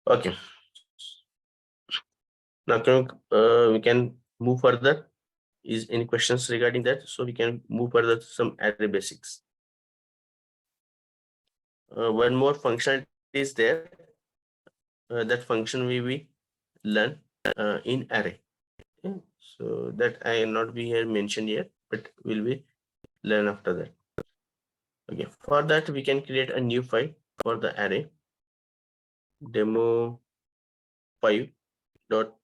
Okay. Now we can move further. Is any questions regarding that? So we can move further to some array basics. One more function is there. That function we learn in array. Okay. So that I not be here mentioned yet, but will be learn after that. Okay. For that we can create a new file for the array. Demo 5 dot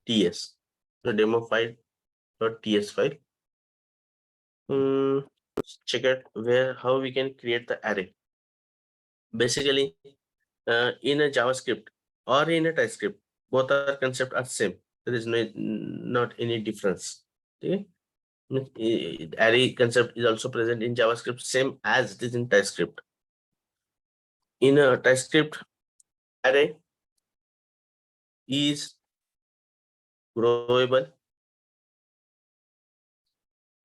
ts. So demo 5 dot ts file. Check out how we can create the array. Basically, in a JavaScript or in a TypeScript, both our concept are same. There is not any difference. Okay? Array concept is also present in JavaScript, same as it is in TypeScript. In a TypeScript, array is growable.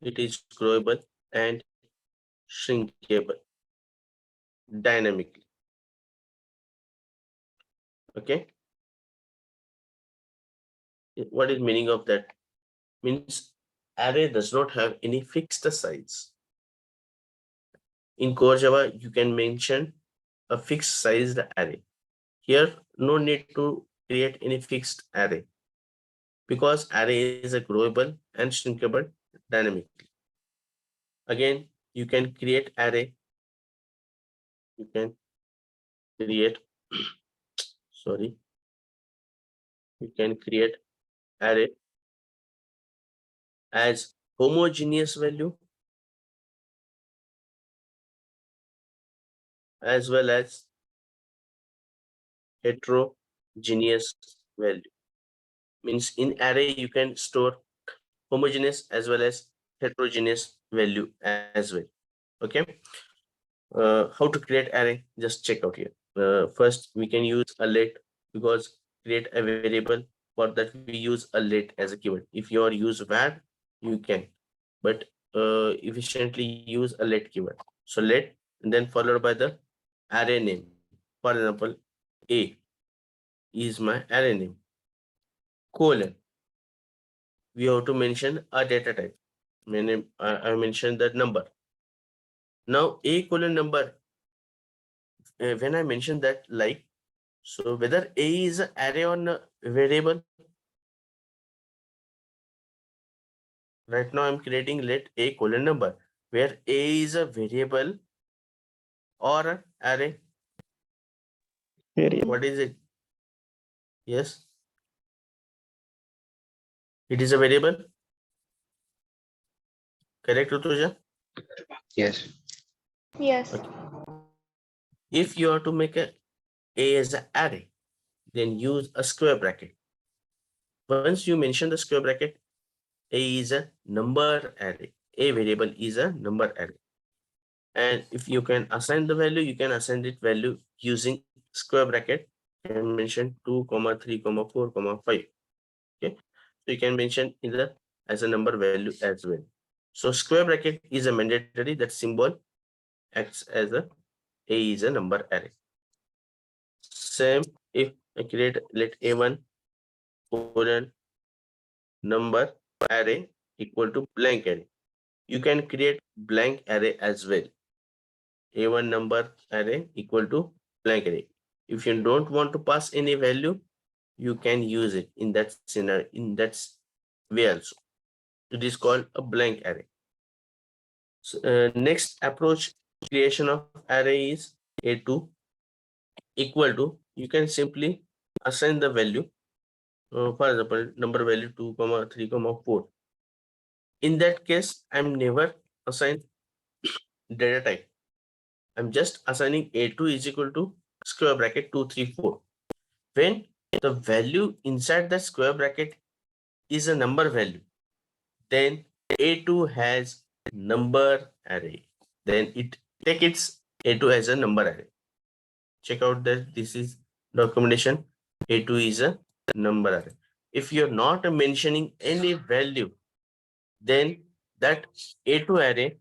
It is growable and shrinkable dynamically. Okay. What is meaning of that? Means array does not have any fixed size. In core Java, you can mention a fixed sized array. Here, no need to create any fixed array because array is a growable and shrinkable dynamically. Again, you can create array. You can create, sorry, you can create array as homogeneous value as well as heterogeneous value. Means in array, you can store homogeneous as well as heterogeneous value as well. Okay. How to create array? Just check out here. First, we can use a let because create a variable. For that, we use a let as a keyword. If you are use var, you can, but efficiently use a let keyword. So let, and then followed by the array name. For example, A is my array name. Colon. We have to mention a data type. I mentioned that number. Now A colon number. When I mention that like, so whether A is an array or a variable. Right now I'm creating let A colon number where A is a variable or an array. Variable. What is it? Yes. It is a variable. Correct, Rutuja? Yes. Yes. Okay. If you are to make a as an array, then use a square bracket. Once you mention the square bracket, A is a number array. A variable is a number array. And if you can assign the value, you can assign it value using square bracket. You can mention 2, 3, 4, 5. Okay. So you can mention either as a number value as well. So square bracket is a mandatory. That symbol acts as a is a number array. Same if I create let A1 colon number array equal to blank array. You can create blank array as well. A1 number array equal to blank array. If you don't want to pass any value, you can use it in that scenario, in that way also. It is called a blank array. So, next approach creation of array is A2 equal to, you can simply assign the value. For example, number value 2, 3, 4. In that case, I'm never assign data type. I'm just assigning A2 is equal to square bracket 2, 3, 4. When the value inside the square bracket is a number value, then A2 has number array. Then it take its A2 as a number array. Check out that this is documentation. A2 is a number array. If you're not mentioning any value, then that A2 array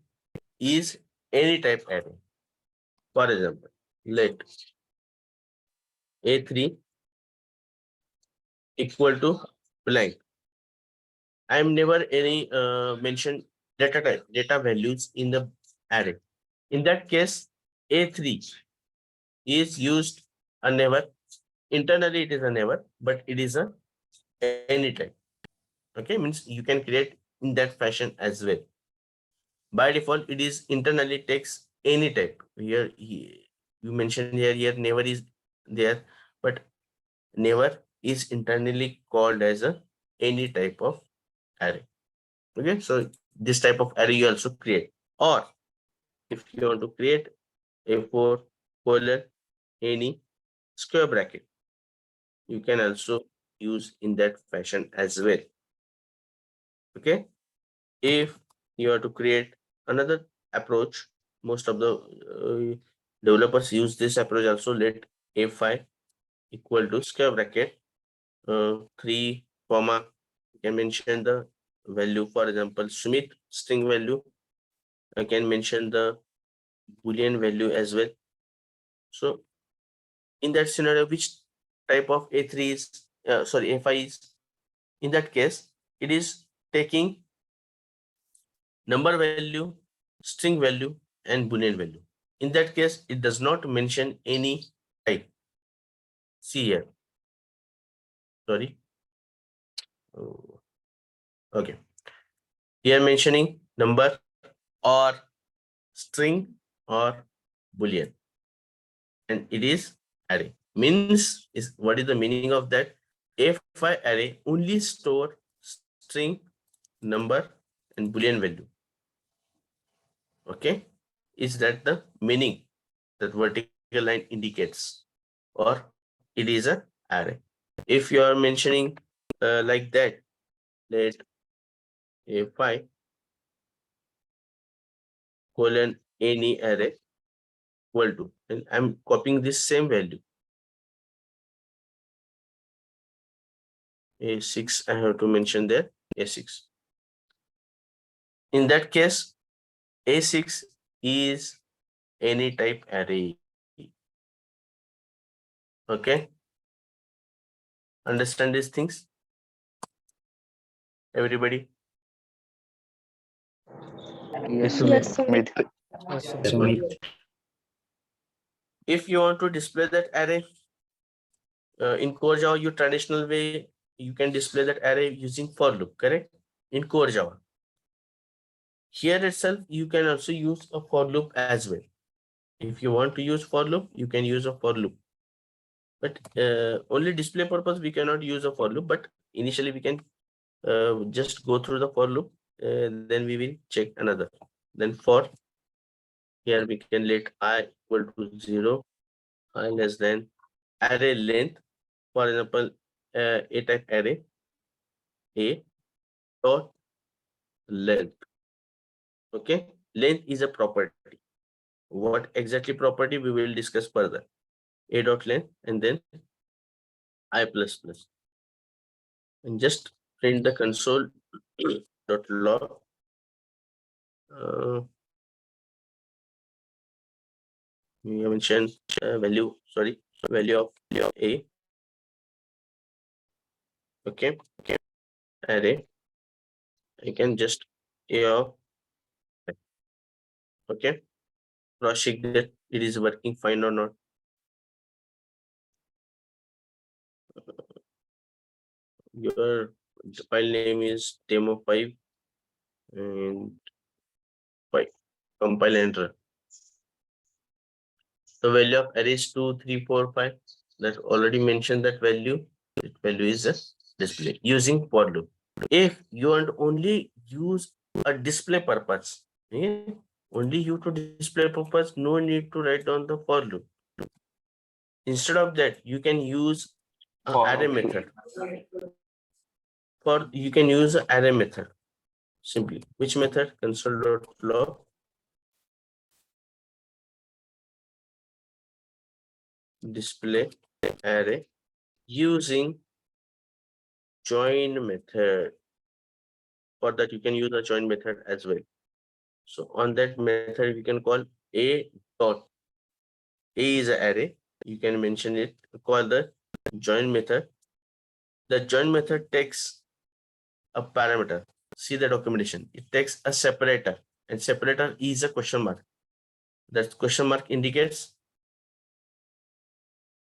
is any type array. For example, let A3 equal to blank. I'm never any mention data type, data values in the array. In that case, A3 is used a never. Internally, it is a never, but it is a any type. Okay, means you can create in that fashion as well. By default, it is internally takes any type. Here, you mentioned here never is there, but never is internally called as a any type of array. Okay, so this type of array you also create. Or if you want to create a4 colon any square bracket, you can also use in that fashion as well. Okay, if you are to create another approach, most of the developers use this approach also. Let a5 equal to square bracket 3 comma, you can mention the value, for example Sumit string value. I can mention the boolean value as well. So in that scenario, which type of a3 is sorry a5 is, in that case it is taking number value, string value, and boolean value. In that case, it does not mention any type. See here. Sorry. Oh, okay. Here mentioning number or string or boolean, and it is array. Means is what is the meaning of that? A5 array only store string, number, and boolean value. Okay, is that the meaning that vertical line indicates? Or it is a array. If you are mentioning like that, let a5 colon any array equal to, and I'm copying this same value a6. I have to mention there a6. In that case, a6 is any type array. Okay, understand these things, everybody? Yes, Yes, Sumit. Sumit. Yes, Sumit. If you want to display that array in core Java, you traditional way, you can display that array using for loop, correct? In core Java. Here itself, you can also use a for loop as well. If you want to use for loop, you can use a for loop. But only display purpose, we cannot use a for loop. But initially, we can just go through the for loop. Then we will check another. Then for, here we can let I equal to 0, I less than array length. For example, a type array, a dot length. Okay, length is a property. What exactly property we will discuss further. A dot length and then I plus plus, and just print the console dot log. We mentioned value, sorry, value of a. Okay, array. I can just a of, okay, cross check that it is working fine or not. Your file name is demo5 and 5. Compile and run. The value of array is 2, 3, 4, 5. That already mentioned that value. That value is a display using for loop. If you want only use a display purpose, only you to display purpose, no need to write down the for loop. Instead of that, you can use an array method. For you can use an array method simply. Which method? Console.log display array using join method. For that, you can use a join method as well. So on that method, we can call a dot. A is an array. you can mention it, call the join method. The join method takes a parameter. See the documentation. It takes a separator, and separator is a question mark. That question mark indicates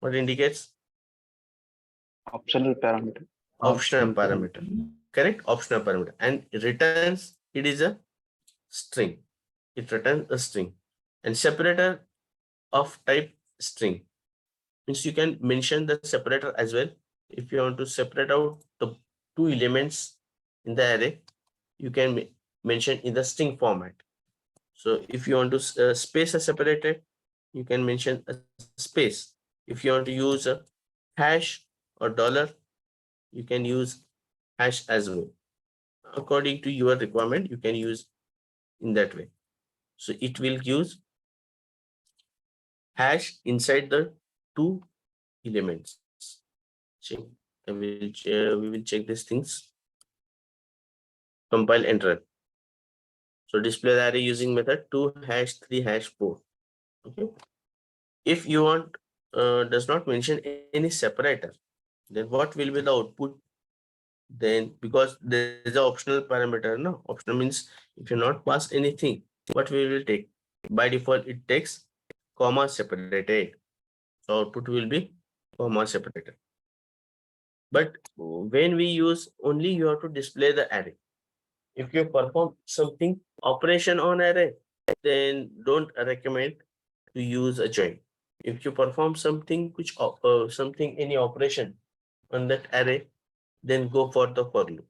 what indicates? Optional parameter. Optional parameter. Correct? Optional parameter. And returns, it is a string. It returns a string. And separator of type string means you can mention the separator as well. If you want to separate out the two elements in the array, you can mention in the string format. So if you want to space a separator, you can mention a space. If you want to use a hash or dollar, you can use hash as well. According to your requirement, you can use in that way. So it will use hash inside the two elements. Check. We will check these things. Compile and run. So display the array using method 2 hash 3 hash 4. Okay. If you want does not mention any separator, then what will be the output? Then because there is an optional parameter, no, optional means if you not pass anything, what we will take? By default, it takes comma separated. So output will be comma separated. But when we use only, you have to display the array. If you perform something operation on array, then don't recommend to use a join. If you perform something which something any operation on that array, then go for the for loop.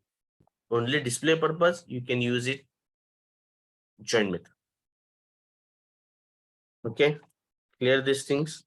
Only display purpose, you can use it join method. Okay, clear these things.